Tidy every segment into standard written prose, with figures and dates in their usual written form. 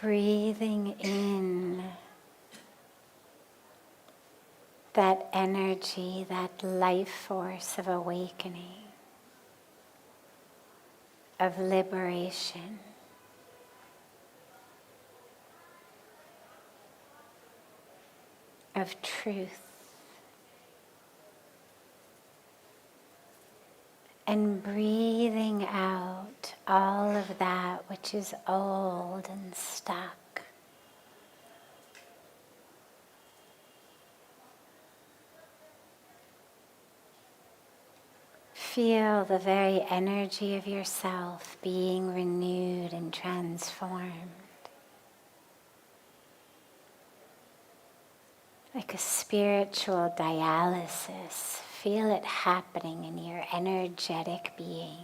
breathing in that energy, that life force of awakening, of liberation. Of truth. And breathing out all of that which is old and stuck. Feel the very energy of yourself being renewed and transformed. Like a spiritual dialysis. Feel it happening in your energetic being.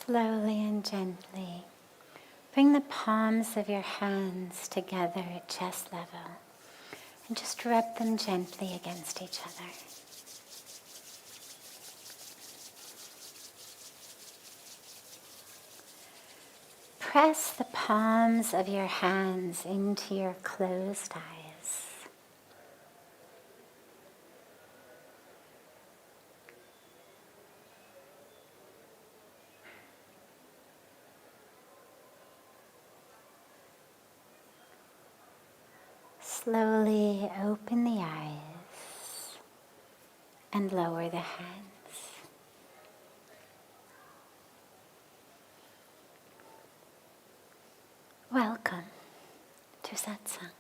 Slowly and gently, bring the palms of your hands together at chest level and just rub them gently against each other. Press the palms of your hands into your closed eyes. Slowly open the eyes and lower the hands. Welcome to Satsang.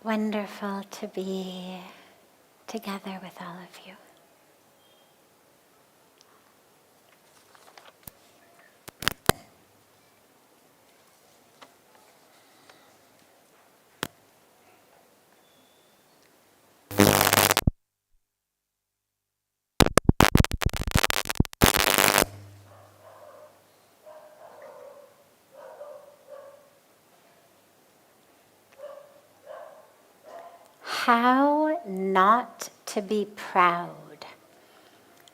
Wonderful to be together with all of you. How not to be proud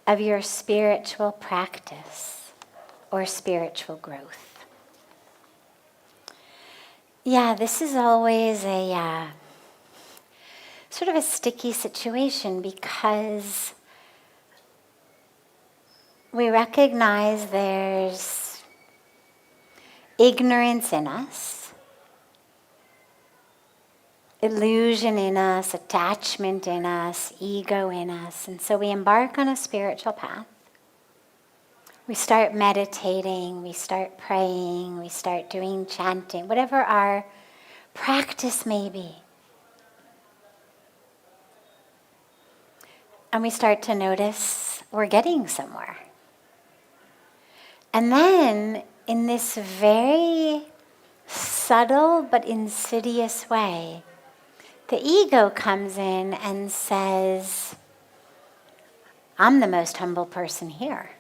of your spiritual practice or spiritual growth. Yeah, this is always a sort of a sticky situation because we recognize there's ignorance in us, illusion in us, attachment in us, ego in us. And so we embark on a spiritual path. We start meditating, we start praying, we start doing chanting, whatever our practice may be. And we start to notice we're getting somewhere. And then in this very subtle but insidious way, the ego comes in and says, I'm the most humble person here.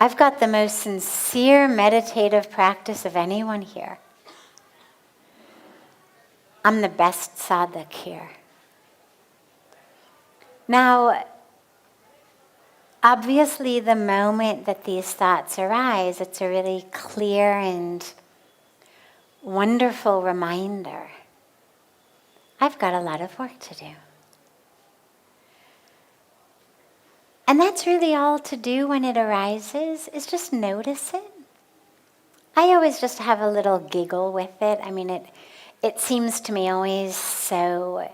I've got the most sincere meditative practice of anyone here. I'm the best sadhak here. Now, obviously the moment that these thoughts arise, it's a really clear and wonderful reminder. I've got a lot of work to do. And that's really all to do when it arises, is just notice it. I always just have a little giggle with it. I mean, it seems to me always so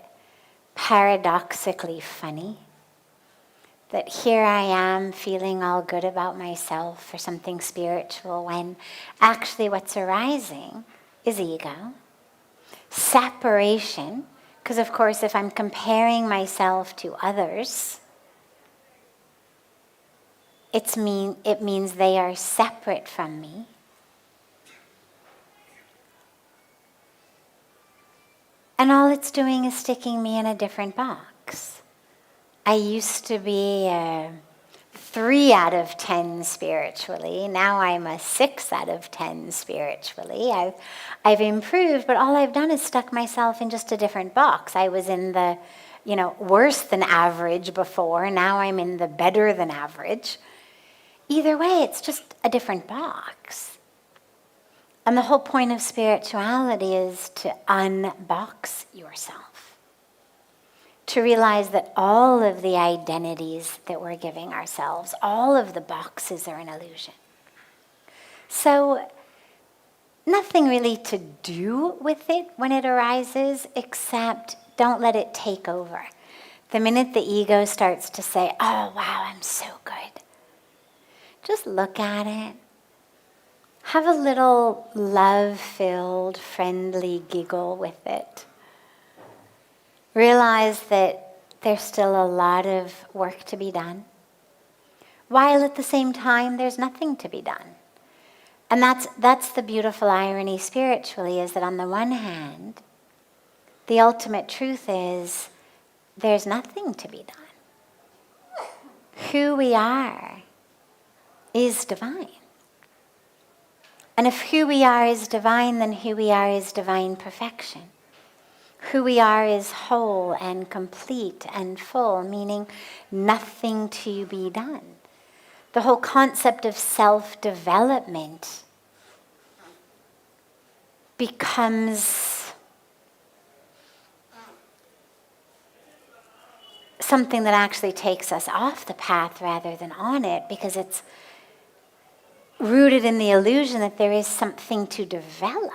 paradoxically funny that here I am feeling all good about myself or something spiritual when actually what's arising is ego. Separation, because of course if I'm comparing myself to others, it means they are separate from me. And all it's doing is sticking me in a different box. I used to be a 3 out of 10 spiritually. Now I'm a 6 out of 10 spiritually. I've improved, but all I've done is stuck myself in just a different box. I was in the, worse than average before. Now I'm in the better than average. Either way, it's just a different box. And the whole point of spirituality is to unbox yourself. To realize that all of the identities that we're giving ourselves, all of the boxes are an illusion. So nothing really to do with it when it arises, except don't let it take over. The minute the ego starts to say, oh, wow, I'm so good, just look at it. Have a little love-filled, friendly giggle with it. Realize that there's still a lot of work to be done, while at the same time there's nothing to be done. And that's the beautiful irony spiritually, is that on the one hand, the ultimate truth is there's nothing to be done. Who we are is divine. And if who we are is divine, then who we are is divine perfection. Who we are is whole and complete and full, meaning nothing to be done. The whole concept of self-development becomes something that actually takes us off the path rather than on it, because it's rooted in the illusion that there is something to develop,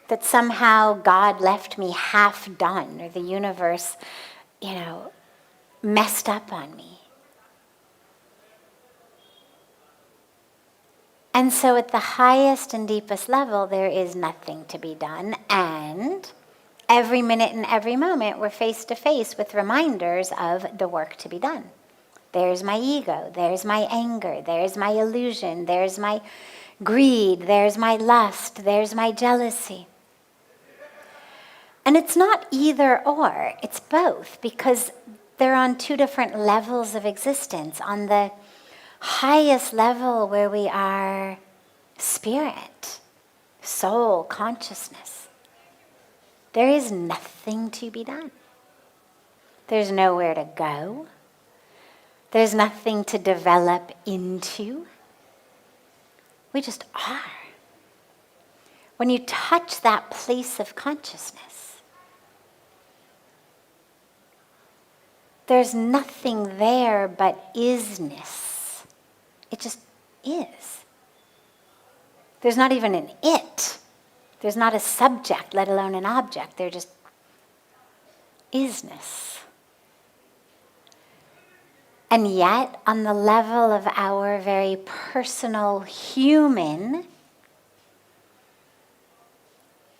that somehow God left me half done, or the universe, messed up on me. And so at the highest and deepest level, there is nothing to be done, and every minute and every moment we're face to face with reminders of the work to be done. There's my ego, there's my anger, there's my illusion, there's my greed, there's my lust, there's my jealousy. And it's not either or, it's both, because they're on 2 different levels of existence. On the highest level, where we are spirit, soul, consciousness, there is nothing to be done. There's nowhere to go. There's nothing to develop into. We just are. When you touch that place of consciousness, there's nothing there but isness. It just is. There's not even an it. There's not a subject, let alone an object. There just isness. And yet, on the level of our very personal human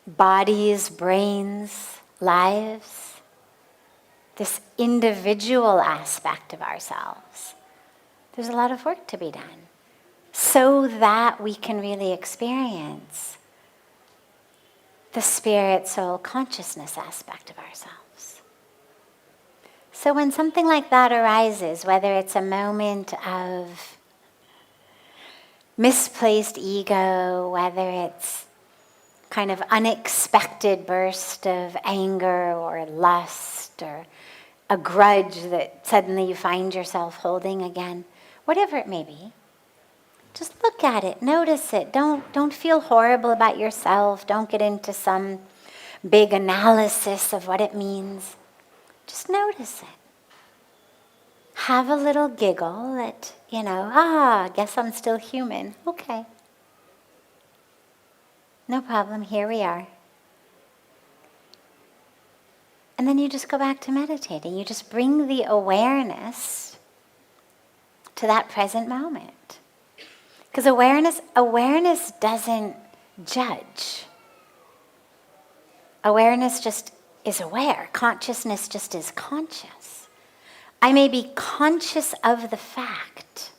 bodies, brains, lives, this individual aspect of ourselves, there's a lot of work to be done so that we can really experience the spirit, soul, consciousness aspect of ourselves. So when something like that arises, whether it's a moment of misplaced ego, whether it's kind of unexpected burst of anger or lust or a grudge that suddenly you find yourself holding again, whatever it may be, just look at it, notice it. Don't feel horrible about yourself. Don't get into some big analysis of what it means. Just notice it. have a little giggle at, guess I'm still human. Okay. No problem, here we are. And then you just go back to meditating. You just bring the awareness to that present moment. Because awareness doesn't judge. Awareness just is aware. Consciousness just is conscious. I may be conscious of the fact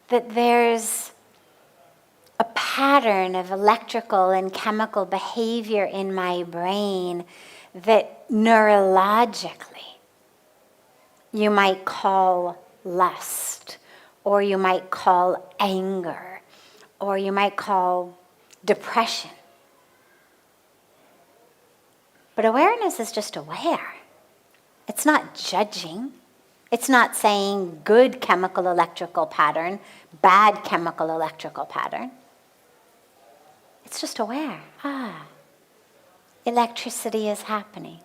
that there's a pattern of electrical and chemical behavior in my brain that neurologically you might call lust, or you might call anger, or you might call depression. But awareness is just aware. It's not judging. It's not saying good chemical electrical pattern, bad chemical electrical pattern. It's just aware. Electricity is happening.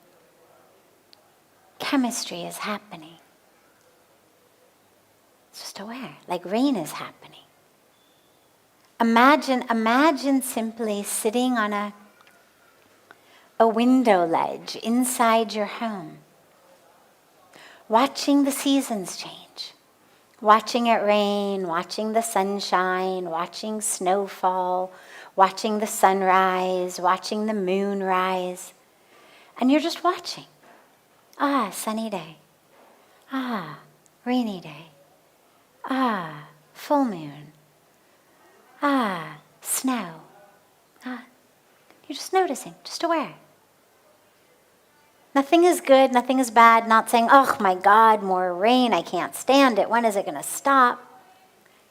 Chemistry is happening. It's just aware, like rain is happening. Imagine simply sitting on a window ledge inside your home, watching the seasons change, watching it rain, watching the sunshine, watching snowfall, watching the sunrise, watching the moon rise. And you're just watching. Sunny day. Rainy day. Full moon. Snow. You're just noticing, just aware. Nothing is good, nothing is bad, not saying, oh my God, more rain, I can't stand it, when is it going to stop?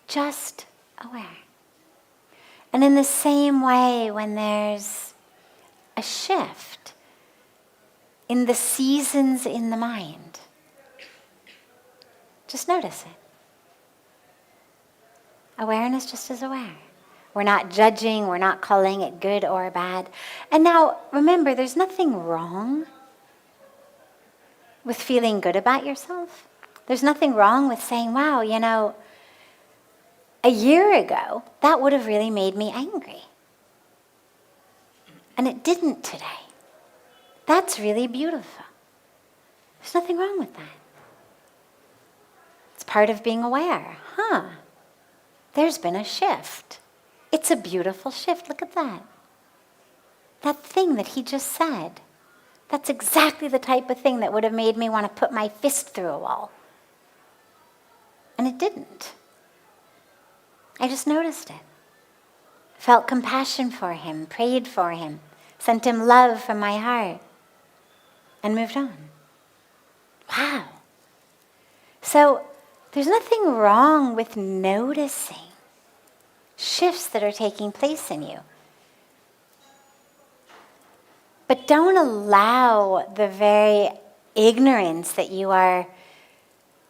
Just aware. And in the same way, when there's a shift in the seasons in the mind, just notice it. Awareness just is aware. We're not judging, we're not calling it good or bad. And now, remember, there's nothing wrong with feeling good about yourself. There's nothing wrong with saying, wow, a year ago, that would have really made me angry. And it didn't today. That's really beautiful. There's nothing wrong with that. It's part of being aware. There's been a shift. It's a beautiful shift. Look at that. That thing that he just said. That's exactly the type of thing that would have made me want to put my fist through a wall. And it didn't. I just noticed it. Felt compassion for him, prayed for him, sent him love from my heart, and moved on. Wow. So there's nothing wrong with noticing shifts that are taking place in you. But don't allow the very ignorance that you are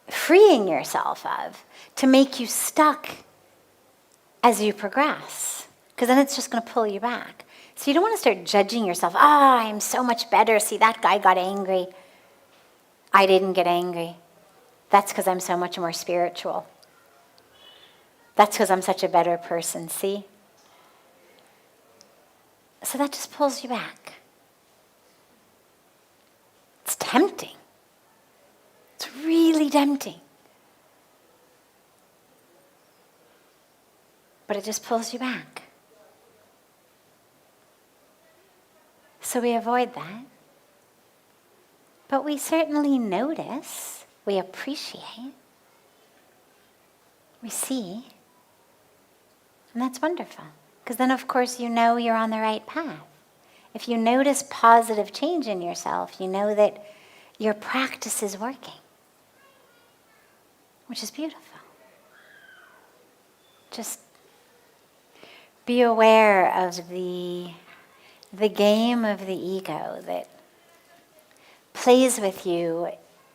freeing yourself of to make you stuck as you progress. Because then it's just going to pull you back. So you don't want to start judging yourself. I'm so much better. See, that guy got angry. I didn't get angry. That's because I'm so much more spiritual. That's because I'm such a better person, see? So that just pulls you back. It's tempting. It's really tempting. But it just pulls you back. So we avoid that. But we certainly notice, we appreciate, we see. And that's wonderful. Because then, of course, you know you're on the right path. If you notice positive change in yourself, you know that your practice is working, which is beautiful. Just be aware of the game of the ego that plays with you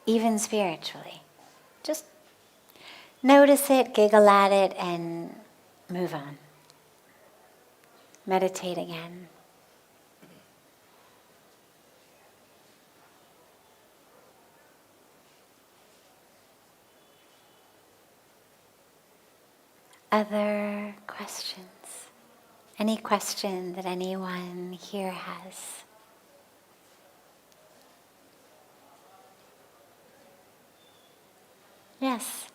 even spiritually. Just notice it, giggle at it, and move on. Meditate again. other questions? Any question that anyone here has? Yes.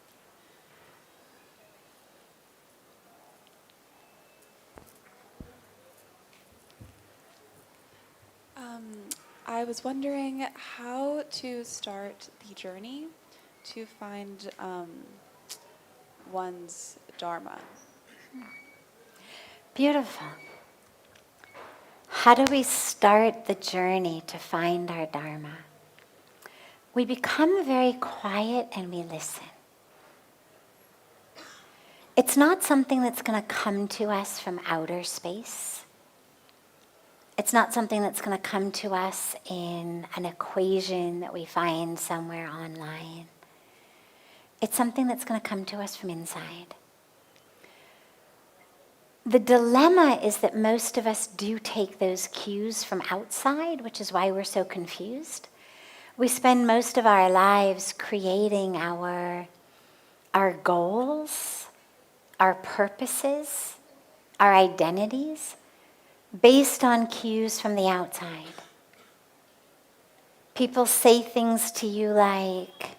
I was wondering how to start the journey to find one's dharma. Beautiful. How do we start the journey to find our dharma? We become very quiet and we listen. It's not something that's going to come to us from outer space. It's not something that's going to come to us in an equation that we find somewhere online. It's something that's going to come to us from inside. The dilemma is that most of us do take those cues from outside, which is why we're so confused. We spend most of our lives creating our goals, our purposes, our identities, based on cues from the outside. People say things to you like,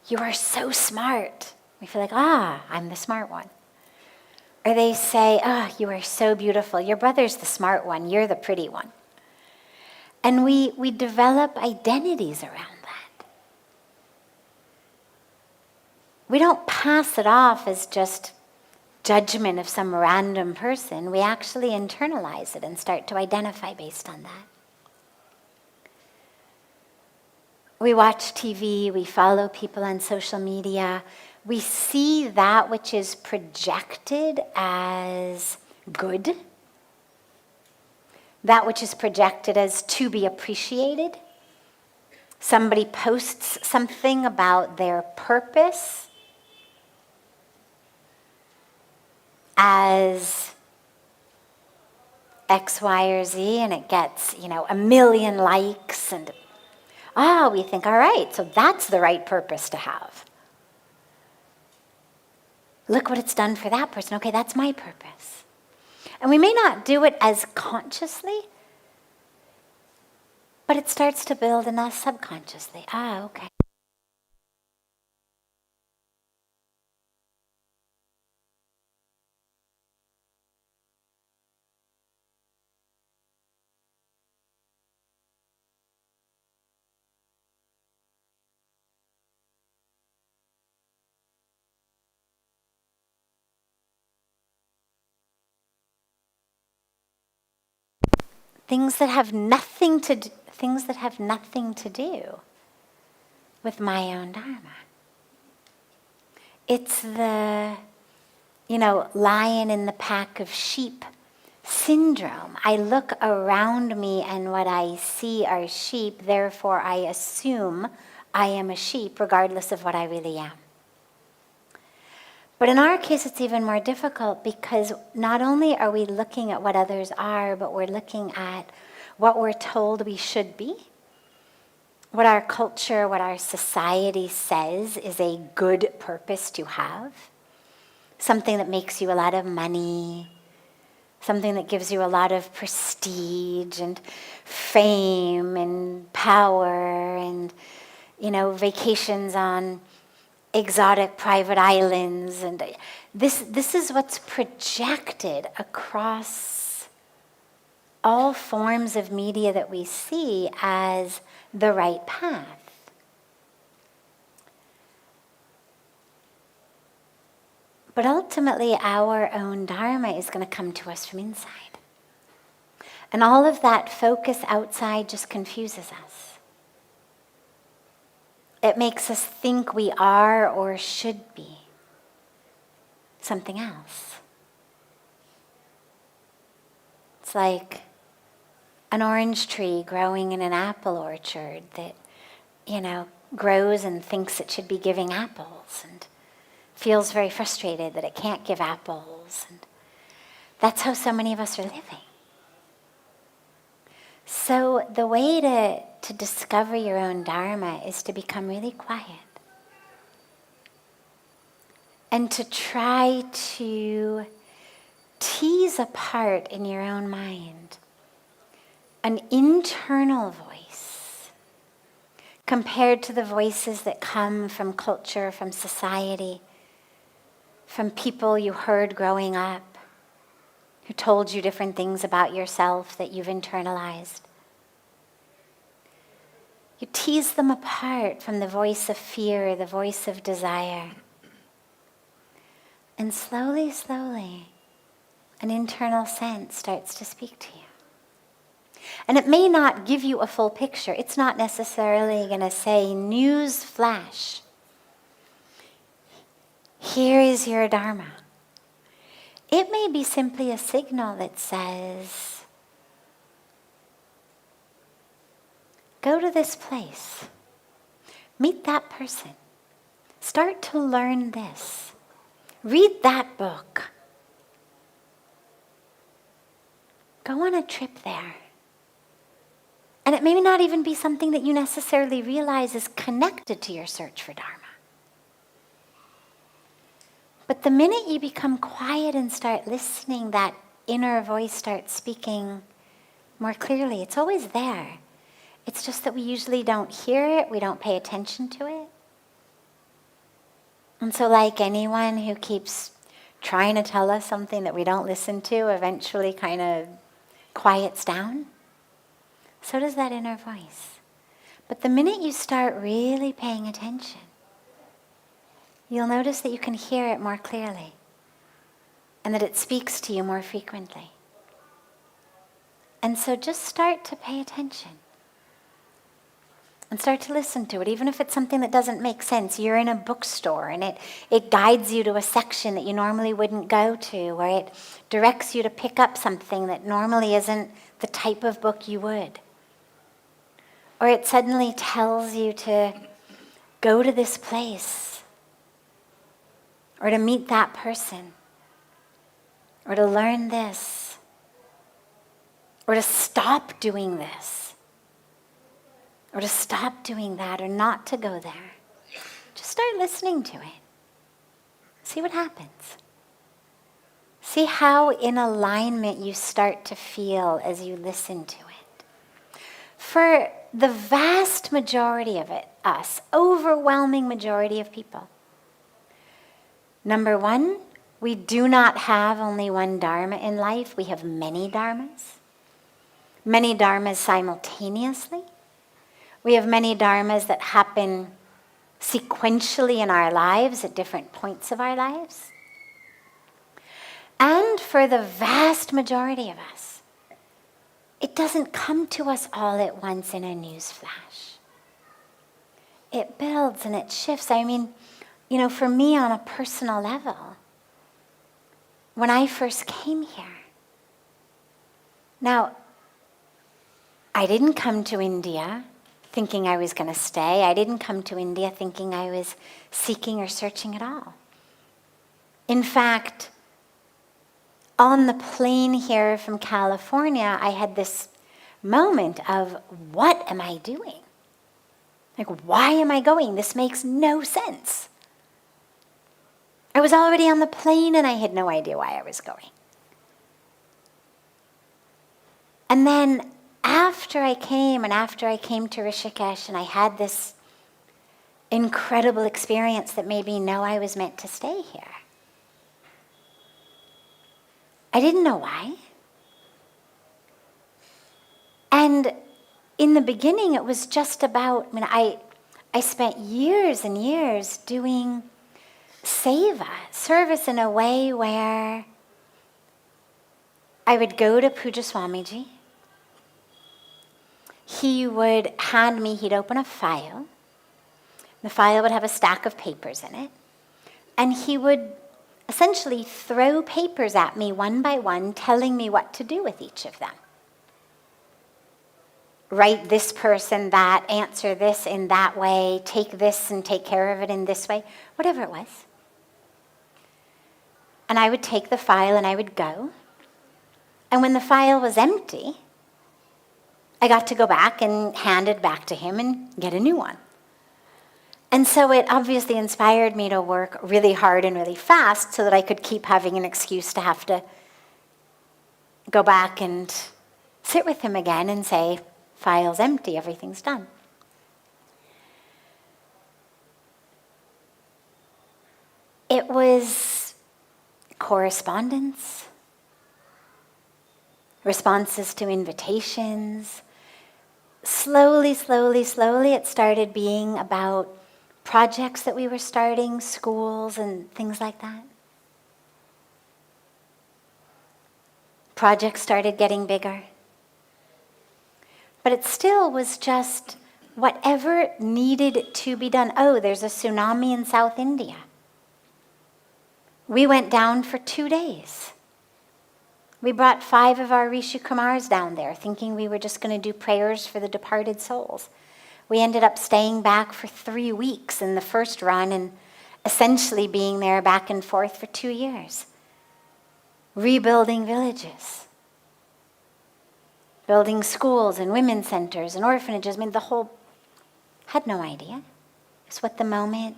"You are so smart." We feel like, I'm the smart one. Or they say, "You are so beautiful. Your brother's the smart one. You're the pretty one." And we develop identities around that. We don't pass it off as just judgment of some random person. We actually internalize it and start to identify based on that. We watch TV, we follow people on social media. We see that which is projected as good, that which is projected as to be appreciated. Somebody posts something about their purpose as X, Y, or Z, and it gets, 1 million likes, and we think, all right, so that's the right purpose to have. Look what it's done for that person. Okay, that's my purpose. And we may not do it as consciously, but it starts to build in us subconsciously. Okay. Things that have nothing to do with my own dharma. It's the, lion in the pack of sheep syndrome. I look around me and what I see are sheep, therefore I assume I am a sheep regardless of what I really am. But in our case, it's even more difficult because not only are we looking at what others are, but we're looking at what we're told we should be, what our culture, what our society says is a good purpose to have, something that makes you a lot of money, something that gives you a lot of prestige and fame and power and, vacations on exotic private islands. And this is what's projected across all forms of media that we see as the right path. But ultimately, our own dharma is going to come to us from inside. And all of that focus outside just confuses us. It makes us think we are or should be something else. It's like an orange tree growing in an apple orchard that, grows and thinks it should be giving apples and feels very frustrated that it can't give apples. And that's how so many of us are living. So the way to discover your own dharma is to become really quiet and to try to tease apart in your own mind an internal voice compared to the voices that come from culture, from society, from people you heard growing up, who told you different things about yourself that you've internalized. You tease them apart from the voice of fear, the voice of desire. And slowly, slowly, an internal sense starts to speak to you. And it may not give you a full picture. It's not necessarily going to say, news flash. Here is your dharma. It may be simply a signal that says, go to this place. Meet that person. Start to learn this. Read that book. Go on a trip there. And it may not even be something that you necessarily realize is connected to your search for dharma. But the minute you become quiet and start listening, that inner voice starts speaking more clearly. It's always there. It's just that we usually don't hear it, we don't pay attention to it. And so like anyone who keeps trying to tell us something that we don't listen to eventually kind of quiets down, so does that inner voice. But the minute you start really paying attention, you'll notice that you can hear it more clearly and that it speaks to you more frequently. And so just start to pay attention and start to listen to it, even if it's something that doesn't make sense. You're in a bookstore and it guides you to a section that you normally wouldn't go to, or it directs you to pick up something that normally isn't the type of book you would. Or it suddenly tells you to go to this place, or to meet that person, or to learn this, or to stop doing this, or to stop doing that, or not to go there. Just start listening to it. See what happens. See how in alignment you start to feel as you listen to it. For the vast majority of us, overwhelming majority of people, number one, we do not have only one dharma in life. We have many dharmas simultaneously. We have many dharmas that happen sequentially in our lives at different points of our lives. And for the vast majority of us, it doesn't come to us all at once in a news flash. It builds and it shifts. I mean, for me on a personal level, when I first came here, now, I didn't come to India thinking I was going to stay. I didn't come to India thinking I was seeking or searching at all. In fact, on the plane here from California, I had this moment of, what am I doing? Like, why am I going? This makes no sense. I was already on the plane and I had no idea why I was going. And then after I came to Rishikesh and I had this incredible experience that made me know I was meant to stay here, I didn't know why. And in the beginning, it was just about, I spent years and years doing seva, service, in a way where I would go to Pujya Sadhviji. He would hand me, he'd open a file. The file would have a stack of papers in it. And he would essentially throw papers at me one by one, telling me what to do with each of them. Write this person that, answer this in that way, take this and take care of it in this way, whatever it was. And I would take the file and I would go. And when the file was empty, I got to go back and hand it back to him and get a new one. And so it obviously inspired me to work really hard and really fast so that I could keep having an excuse to have to go back and sit with him again and say, file's empty, everything's done. It was correspondence, responses to invitations. Slowly, it started being about projects that we were starting, schools and things like that. Projects started getting bigger. But it still was just whatever needed to be done. Oh, there's a tsunami in South India. We went down for 2 days. We brought 5 of our Rishi Kumars down there, thinking we were just going to do prayers for the departed souls. We ended up staying back for 3 weeks in the first run and essentially being there back and forth for 2 years. Rebuilding villages. Building schools and women's centers and orphanages. I mean, the whole, had no idea. It's what the moment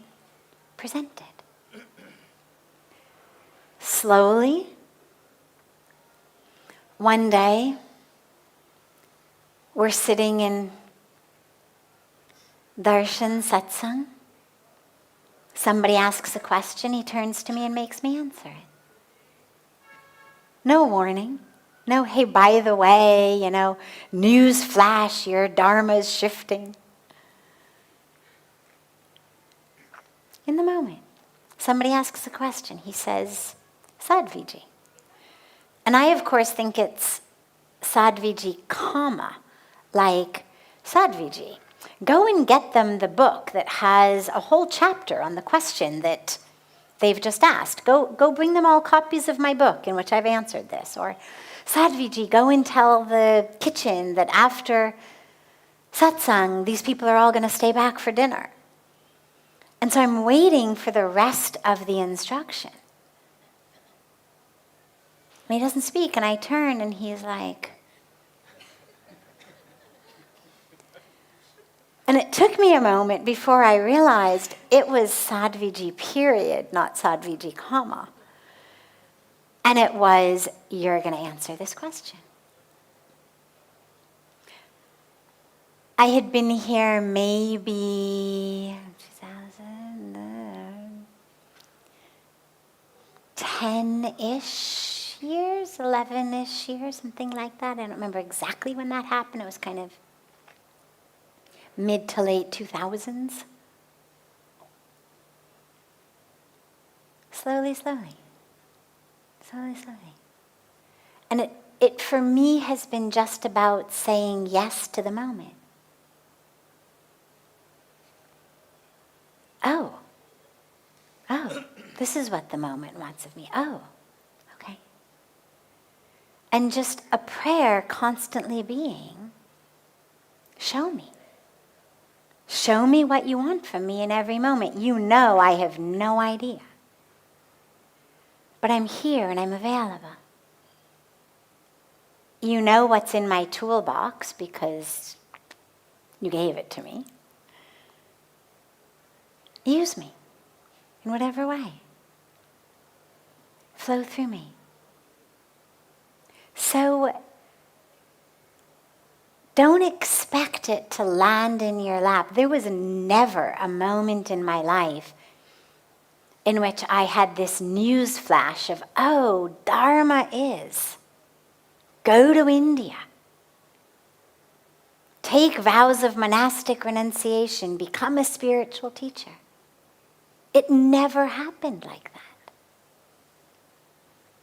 presented. Slowly, one day, we're sitting in darshan satsang. Somebody asks a question, he turns to me and makes me answer it. No warning. No, hey, by the way, news flash, your dharma's shifting. In the moment, somebody asks a question. He says, Sadhviji. And I, of course, think it's Sadhviji, like Sadhviji. Go and get them the book that has a whole chapter on the question that they've just asked. Go bring them all copies of my book in which I've answered this. Or, Sadhviji, go and tell the kitchen that after Satsang, these people are all going to stay back for dinner. And so I'm waiting for the rest of the instruction. And he doesn't speak, and I turn, and he's like... And it took me a moment before I realized it was Sadhviji period, not Sadhviji comma. And it was, you're going to answer this question. I had been here maybe 10-ish years, 11-ish years, something like that. I don't remember exactly when that happened. It was kind of mid to late 2000s. Slowly. And it for me has been just about saying yes to the moment. Oh, this is what the moment wants of me. Oh, okay. And just a prayer constantly being, show me. Show me what you want from me in every moment. You know I have no idea. But I'm here and I'm available. You know what's in my toolbox because you gave it to me. Use me in whatever way. Flow through me. So don't expect it to land in your lap. There was never a moment in my life in which I had this news flash of, oh, Dharma is, go to India. Take vows of monastic renunciation, become a spiritual teacher. It never happened like that.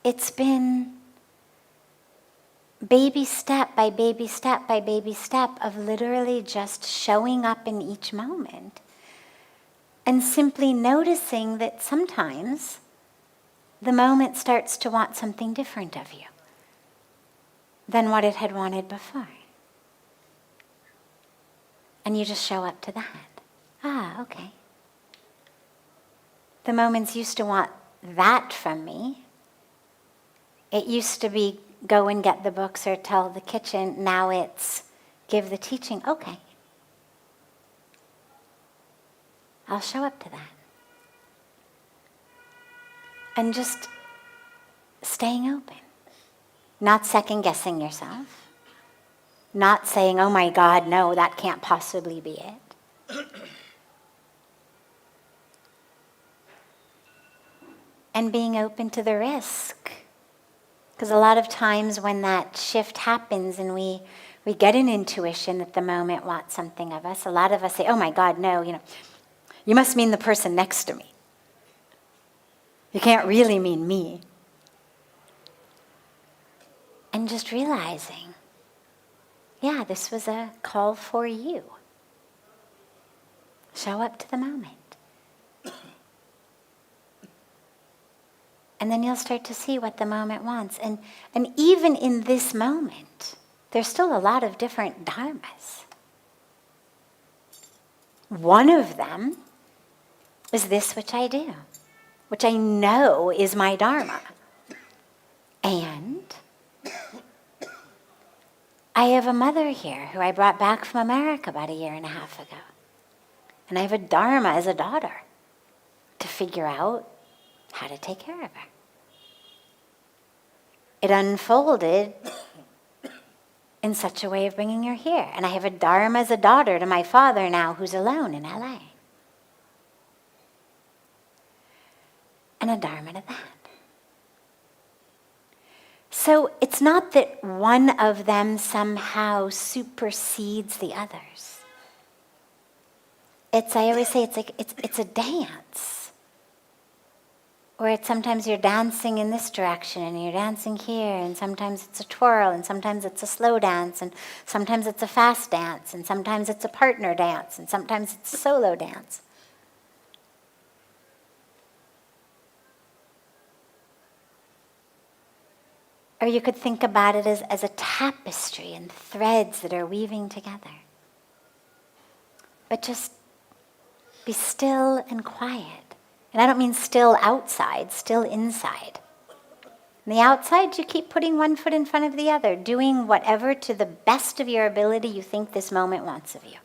It's been baby step by baby step by baby step of literally just showing up in each moment and simply noticing that sometimes the moment starts to want something different of you than what it had wanted before. And you just show up to that. Okay. The moments used to want that from me. It used to be go and get the books or tell the kitchen. Now it's give the teaching. Okay. I'll show up to that. And just staying open. Not second guessing yourself. Not saying, oh my God, no, that can't possibly be it. And being open to the risk. Because a lot of times when that shift happens and we get an intuition that the moment wants something of us, a lot of us say, oh my God, no, you must mean the person next to me. You can't really mean me. And just realizing, yeah, this was a call for you. Show up to the moment. And then you'll start to see what the moment wants. And even in this moment, there's still a lot of different dharmas. One of them is this which I do, which I know is my dharma. And I have a mother here who I brought back from America about 1.5 years ago. And I have a dharma as a daughter to figure out how to take care of her. It unfolded in such a way of bringing her here. And I have a dharma as a daughter to my father now who's alone in LA. And a dharma to that. So it's not that one of them somehow supersedes the others. I always say it's a dance. Where sometimes you're dancing in this direction and you're dancing here, and sometimes it's a twirl, and sometimes it's a slow dance, and sometimes it's a fast dance, and sometimes it's a partner dance, and sometimes it's a solo dance. Or you could think about it as a tapestry and threads that are weaving together. But just be still and quiet. And I don't mean still outside, still inside. On the outside, you keep putting one foot in front of the other, doing whatever to the best of your ability you think this moment wants of you.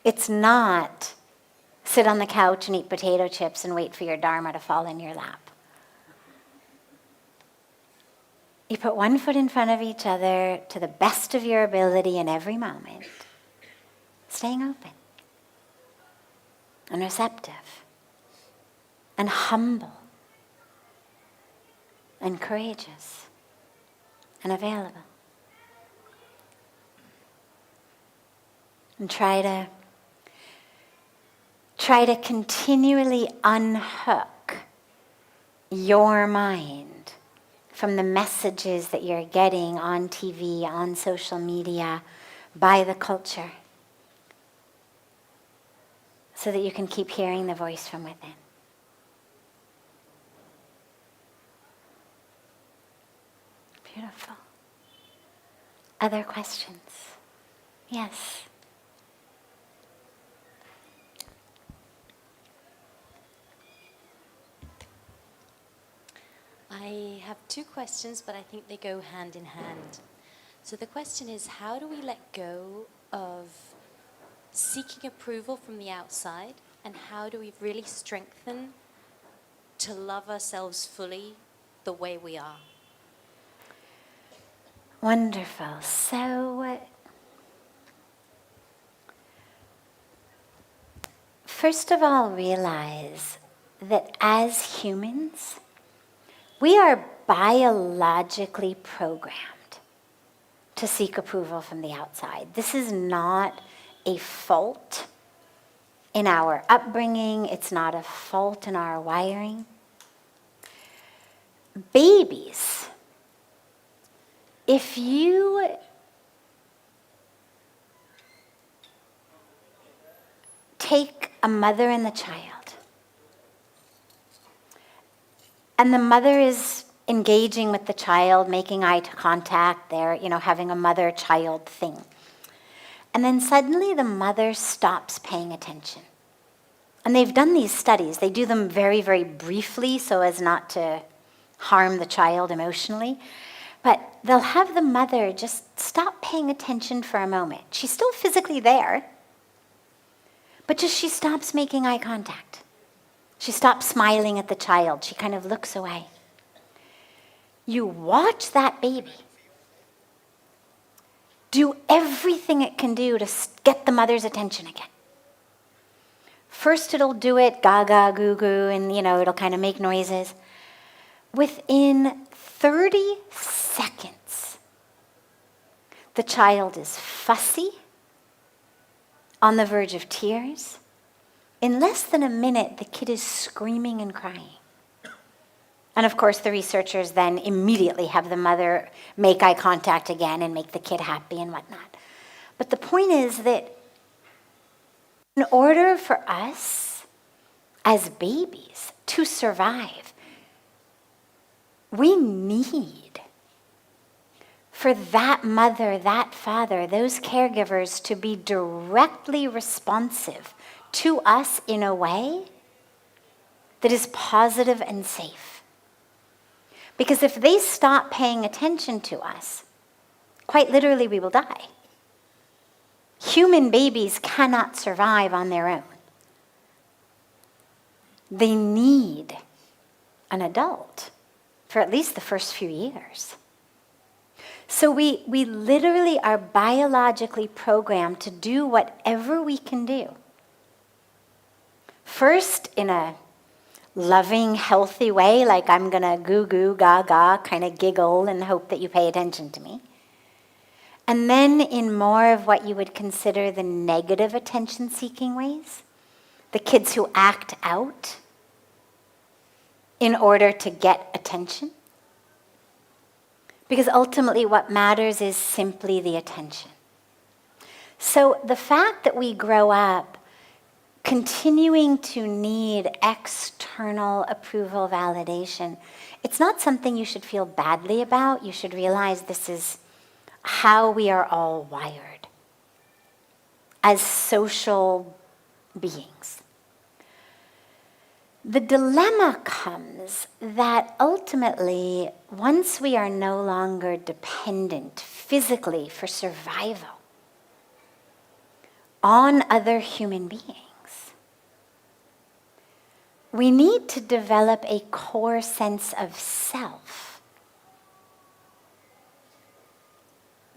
It's not sit on the couch and eat potato chips and wait for your dharma to fall in your lap. You put one foot in front of each other to the best of your ability in every moment, staying open and receptive. And humble, and courageous, and available. And try to continually unhook your mind from the messages that you're getting on TV, on social media, by the culture, so that you can keep hearing the voice from within. Beautiful. Other questions? Yes. I have 2 questions, but I think they go hand in hand. So the question is, how do we let go of seeking approval from the outside, and how do we really strengthen to love ourselves fully the way we are? Wonderful. So, first of all, realize that as humans, we are biologically programmed to seek approval from the outside. This is not a fault in our upbringing. It's not a fault in our wiring. Babies, if you take a mother and the child, and the mother is engaging with the child, making eye contact, they're, having a mother-child thing. And then suddenly the mother stops paying attention. And they've done these studies. They do them very, very briefly so as not to harm the child emotionally. But they'll have the mother just stop paying attention for a moment. She's still physically there, But just she stops making eye contact. She stops smiling at the child. She kind of looks away. You watch that baby do everything it can do to get the mother's attention again. First it'll do it gaga, goo goo, and it'll kind of make noises. Within 30 seconds, the child is fussy, on the verge of tears. In less than a minute, the kid is screaming and crying. And of course, the researchers then immediately have the mother make eye contact again and make the kid happy and whatnot. But the point is that in order for us as babies to survive, we need for that mother, that father, those caregivers to be directly responsive to us in a way that is positive and safe. Because if they stop paying attention to us, quite literally we will die. Human babies cannot survive on their own. They need an adult for at least the first few years. So we literally are biologically programmed to do whatever we can do. First, in a loving, healthy way, like I'm going to goo goo, gaga, kind of giggle and hope that you pay attention to me. And then in more of what you would consider the negative attention-seeking ways, the kids who act out in order to get attention. Because ultimately what matters is simply the attention. So the fact that we grow up continuing to need external approval validation, it's not something you should feel badly about. You should realize this is how we are all wired as social beings. The dilemma comes that ultimately, once we are no longer dependent physically for survival on other human beings, we need to develop a core sense of self.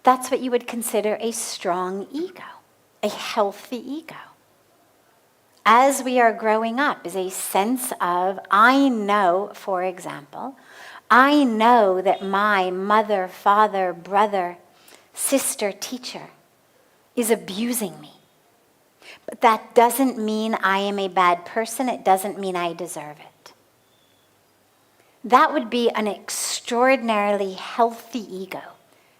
That's what you would consider a strong ego, a healthy ego. As we are growing up is a sense of, I know, for example, I know that my mother, father, brother, sister, teacher is abusing me. But that doesn't mean I am a bad person. It doesn't mean I deserve it. That would be an extraordinarily healthy ego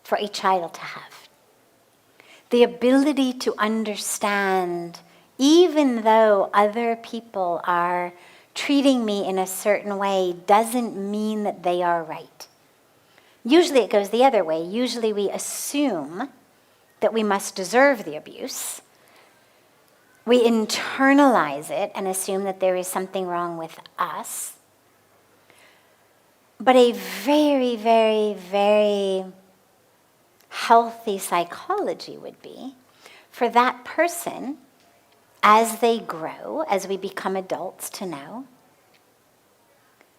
for a child to have. The ability to understand, even though other people are treating me in a certain way, doesn't mean that they are right. Usually it goes the other way. Usually we assume that we must deserve the abuse. We internalize it and assume that there is something wrong with us. But a very, very, very healthy psychology would be for that person, as they grow, as we become adults, to know,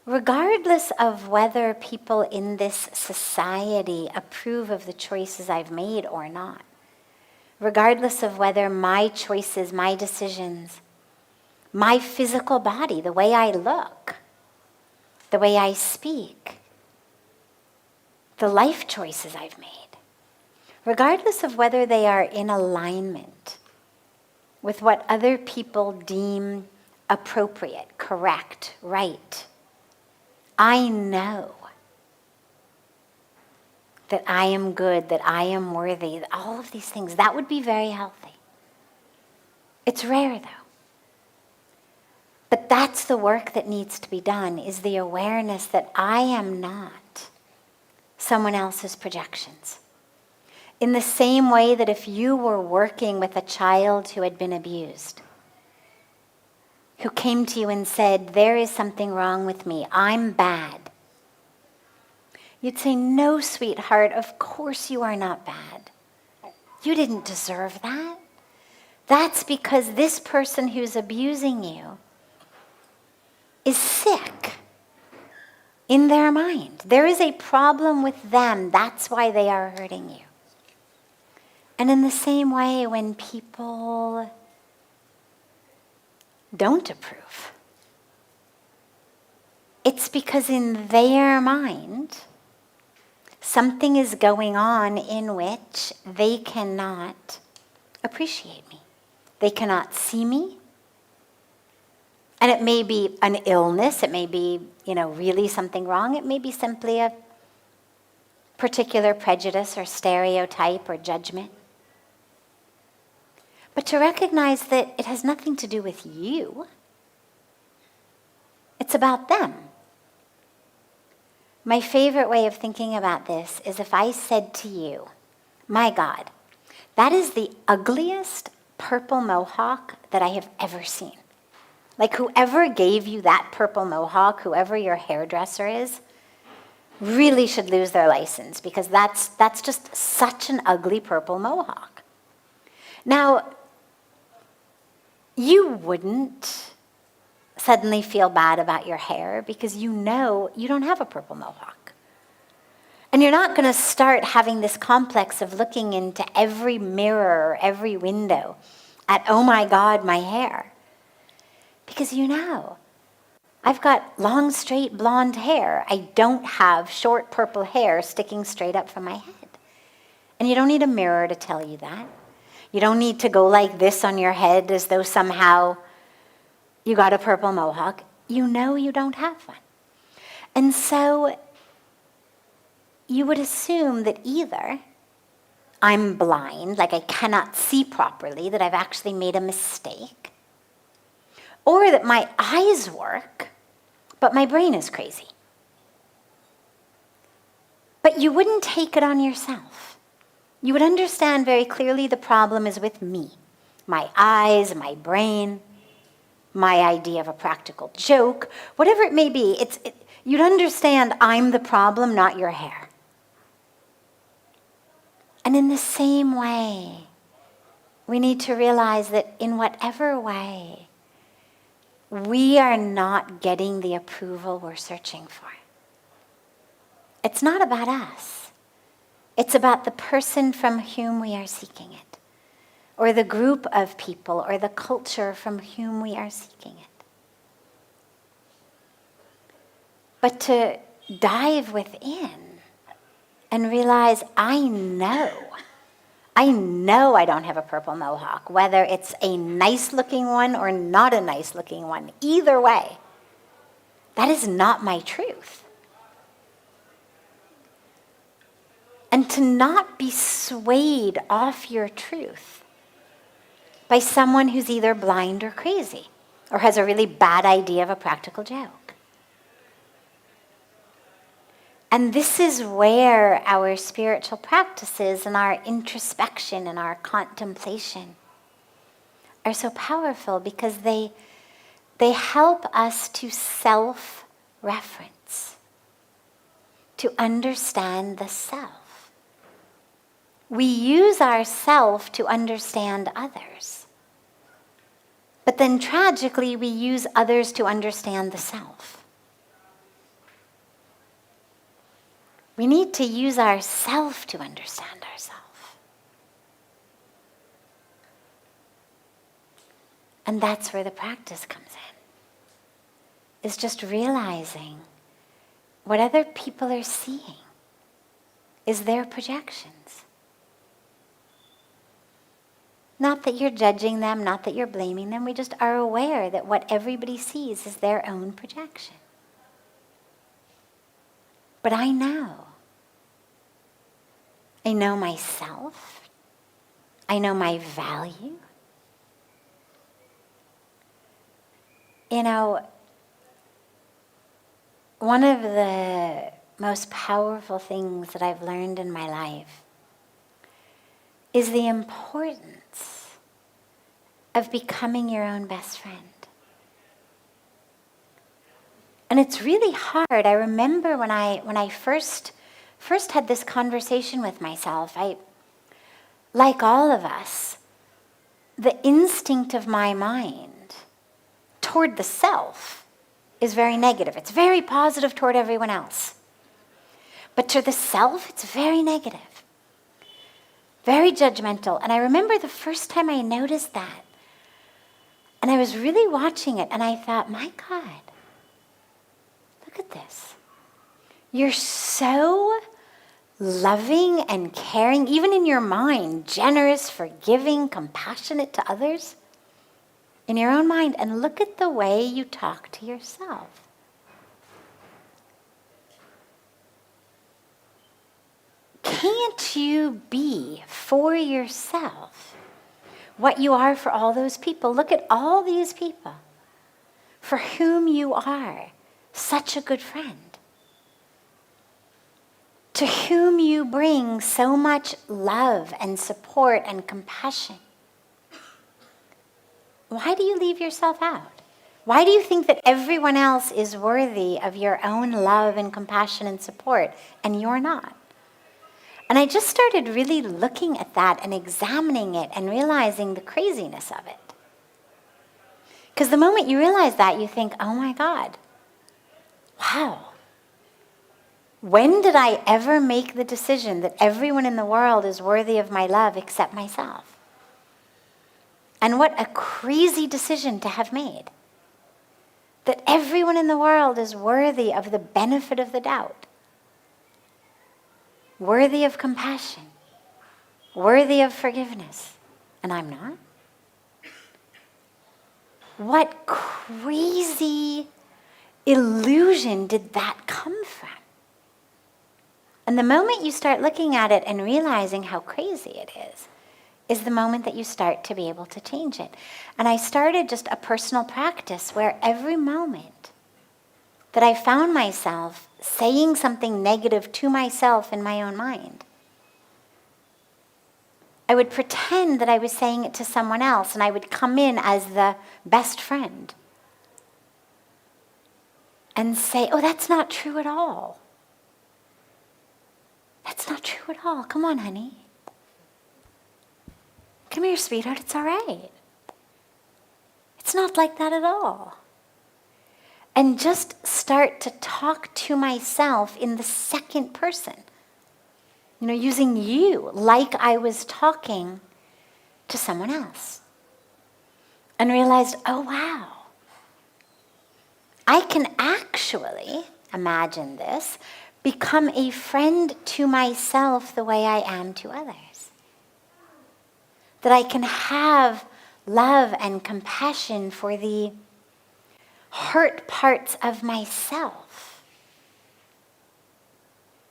regardless of whether people in this society approve of the choices I've made or not, regardless of whether my choices, my decisions, my physical body, the way I look, the way I speak, the life choices I've made, regardless of whether they are in alignment with what other people deem appropriate, correct, right, I know that I am good, that I am worthy, all of these things. That would be very healthy. It's rare, though. But that's the work that needs to be done, is the awareness that I am not someone else's projections. In the same way that if you were working with a child who had been abused, who came to you and said, there is something wrong with me, I'm bad, you'd say, no, sweetheart, of course you are not bad. You didn't deserve that. that's because this person who's abusing you is sick in their mind. There is a problem with them. That's why they are hurting you. And in the same way, when people don't approve, it's because in their mind, something is going on in which they cannot appreciate me. They cannot see me. And it may be an illness, it may be, really something wrong, it may be simply a particular prejudice or stereotype or judgment. But to recognize that it has nothing to do with you, it's about them. My favorite way of thinking about this is if I said to you, my God, that is the ugliest purple mohawk that I have ever seen. Like whoever gave you that purple mohawk, whoever your hairdresser is, really should lose their license because that's just such an ugly purple mohawk. Now, you wouldn't suddenly feel bad about your hair because you know you don't have a purple mohawk. And you're not going to start having this complex of looking into every mirror or every window at, oh my God, my hair. Because I've got long, straight, blonde hair. I don't have short purple hair sticking straight up from my head. And you don't need a mirror to tell you that. You don't need to go like this on your head as though somehow you got a purple mohawk. You know you don't have one. And so you would assume that either I'm blind, like I cannot see properly, that I've actually made a mistake, or that my eyes work, but my brain is crazy. But you wouldn't take it on yourself. You would understand very clearly the problem is with me. My eyes, my brain, my idea of a practical joke, whatever it may be, you'd understand I'm the problem, not your hair. And in the same way, we need to realize that in whatever way, we are not getting the approval we're searching for. It's not about us. It's about the person from whom we are seeking it, or the group of people, or the culture from whom we are seeking it. But to dive within and realize, I know I don't have a purple mohawk, whether it's a nice-looking one or not a nice-looking one. Either way, that is not my truth. And to not be swayed off your truth by someone who's either blind or crazy, or has a really bad idea of a practical joke. And this is where our spiritual practices and our introspection and our contemplation are so powerful, because they help us to self-reference, to understand the self. We use our self to understand others. But then tragically, we use others to understand the self. We need to use ourself to understand ourselves. And that's where the practice comes in. Is just realizing what other people are seeing is their projections. Not that you're judging them, not that you're blaming them. We just are aware that what everybody sees is their own projection. But I know. I know myself. I know my value. One of the most powerful things that I've learned in my life is the importance of becoming your own best friend. And it's really hard. I remember when I first had this conversation with myself, like all of us, the instinct of my mind toward the self is very negative. It's very positive toward everyone else. But to the self, it's very negative, very judgmental. And I remember the first time I noticed that, and I was really watching it, and I thought, my God, look at this. You're so loving and caring, even in your mind, generous, forgiving, compassionate to others, in your own mind, and look at the way you talk to yourself. Can't you be for yourself what you are for all those people? Look at all these people for whom you are such a good friend, to whom you bring so much love and support and compassion. Why do you leave yourself out? Why do you think that everyone else is worthy of your own love and compassion and support, and you're not? And I just started really looking at that and examining it and realizing the craziness of it. Because the moment you realize that, you think, oh my God, wow. When did I ever make the decision that everyone in the world is worthy of my love except myself? And what a crazy decision to have made. That everyone in the world is worthy of the benefit of the doubt. Worthy of compassion, worthy of forgiveness, and I'm not? What crazy illusion did that come from? And the moment you start looking at it and realizing how crazy it is the moment that you start to be able to change it. And I started just a personal practice where every moment that I found myself saying something negative to myself in my own mind, I would pretend that I was saying it to someone else, and I would come in as the best friend and say, oh, that's not true at all. That's not true at all. Come on, honey. Come here, sweetheart. It's all right. It's not like that at all. And just start to talk to myself in the second person. Using you like I was talking to someone else. And realized, oh wow. I can actually, imagine this, become a friend to myself the way I am to others. That I can have love and compassion for the hurt parts of myself,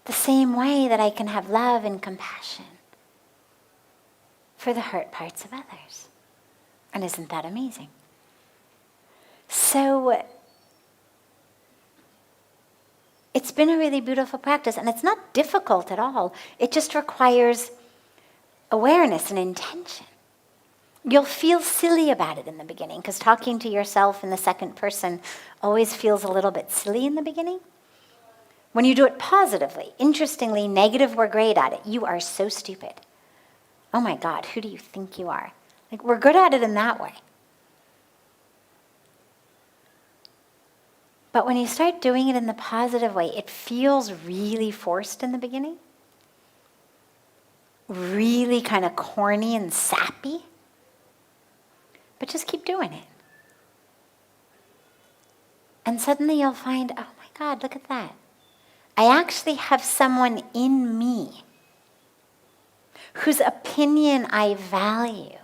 the same way that I can have love and compassion for the hurt parts of others. And isn't that amazing? So it's been a really beautiful practice, and it's not difficult at all. It just requires awareness and intention. You'll feel silly about it in the beginning, because talking to yourself in the second person always feels a little bit silly in the beginning. When you do it positively, interestingly, negative, we're great at it. You are so stupid. Oh my God, who do you think you are? We're good at it in that way. But when you start doing it in the positive way, it feels really forced in the beginning. Really kind of corny and sappy. But just keep doing it. And suddenly you'll find, oh my God, look at that. I actually have someone in me whose opinion I value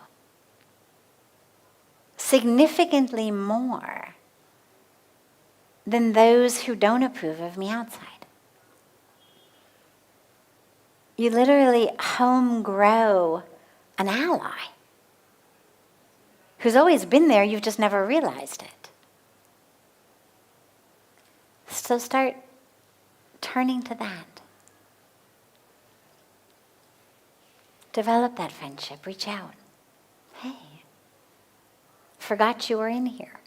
significantly more than those who don't approve of me outside. You literally home grow an ally who's always been there, you've just never realized it. So start turning to that. Develop that friendship, reach out. Hey, forgot you were in here.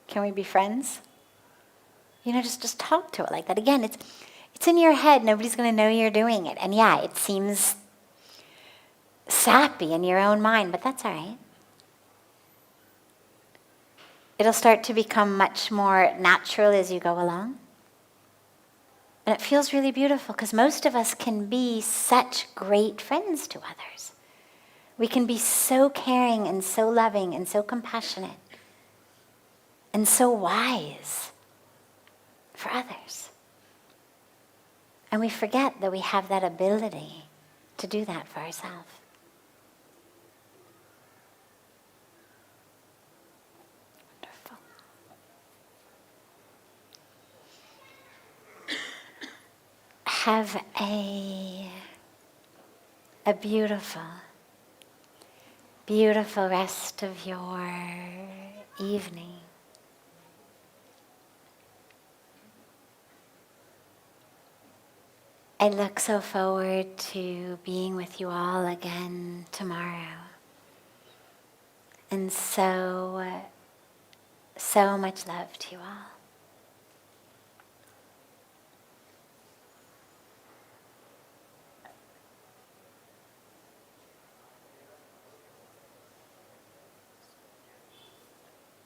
Can we be friends? Just talk to it like that. Again, it's in your head. Nobody's going to know you're doing it. And yeah, it seems sappy in your own mind, but that's all right. It'll start to become much more natural as you go along. And it feels really beautiful because most of us can be such great friends to others. We can be so caring and so loving and so compassionate and so wise for others. And we forget that we have that ability to do that for ourselves. Wonderful. Have a beautiful, beautiful rest of your evening. I look so forward to being with you all again tomorrow. And so much love to you all.